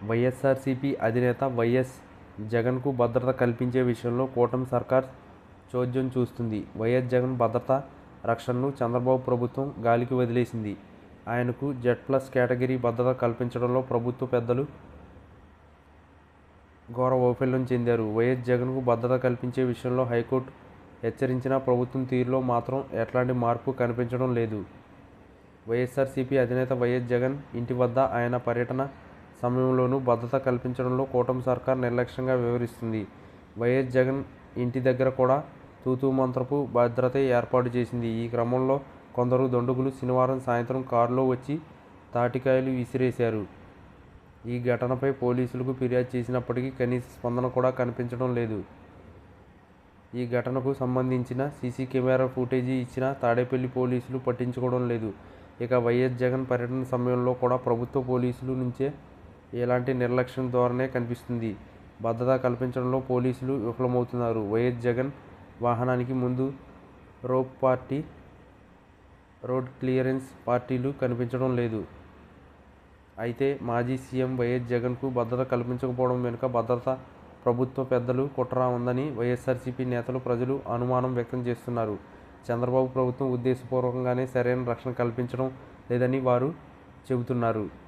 వైఎస్ఆర్సీపీ అధినేత వైఎస్ జగన్కు భద్రత కల్పించే విషయంలో కూటమి సర్కార్ చోద్యం చూస్తుంది. వైఎస్ జగన్ భద్రత, రక్షణను చంద్రబాబు ప్రభుత్వం గాలికి వదిలేసింది. ఆయనకు Z+ కేటగిరీ భద్రత కల్పించడంలో ప్రభుత్వ పెద్దలు ఘోర వైఫల్యం చెందారు. వైఎస్ జగన్కు భద్రత కల్పించే విషయంలో హైకోర్టు హెచ్చరించినా ప్రభుత్వం తీరులో మాత్రం ఎట్లాంటి మార్పు కనిపించడం లేదు. వైఎస్ఆర్సీపీ అధినేత వైఎస్ జగన్ ఇంటి వద్ద ఆయన పర్యటన సమయంలోనూ భద్రత కల్పించడంలో కూటమి సర్కార్ నిర్లక్ష్యంగా వ్యవహరిస్తుంది. వైఎస్ జగన్ ఇంటి దగ్గర కూడా తూతూ మంత్రపు భద్రతే ఏర్పాటు చేసింది. ఈ క్రమంలో కొందరు దుండగులు శనివారం సాయంత్రం కారులో వచ్చి తాటికాయలు విసిరేశారు. ఈ ఘటనపై పోలీసులకు ఫిర్యాదు చేసినప్పటికీ కనీస స్పందన కూడా కనిపించడం లేదు. ఈ ఘటనకు సంబంధించిన సీసీ కెమెరా ఫుటేజీ ఇచ్చినా తాడేపల్లి పోలీసులు పట్టించుకోవడం లేదు. ఇక వైఎస్ జగన్ పర్యటన సమయంలో కూడా ప్రభుత్వ పోలీసుల నుంచే ఎలాంటి నిర్లక్ష్యం ధోరణే కనిపిస్తుంది. భద్రత కల్పించడంలో పోలీసులు విఫలమవుతున్నారు. వైఎస్ జగన్ వాహనానికి ముందు రోడ్ క్లియరెన్స్ పార్టీలు కనిపించడం లేదు. అయితే మాజీ సీఎం వైఎస్ జగన్కు భద్రత కల్పించకపోవడం వెనుక ప్రభుత్వ పెద్దలు కుట్ర ఉందని వైఎస్ఆర్సీపీ నేతలు, ప్రజలు అనుమానం వ్యక్తం చేస్తున్నారు. చంద్రబాబు ప్రభుత్వం ఉద్దేశపూర్వకంగానే సరైన రక్షణ కల్పించడం లేదని వారు చెబుతున్నారు.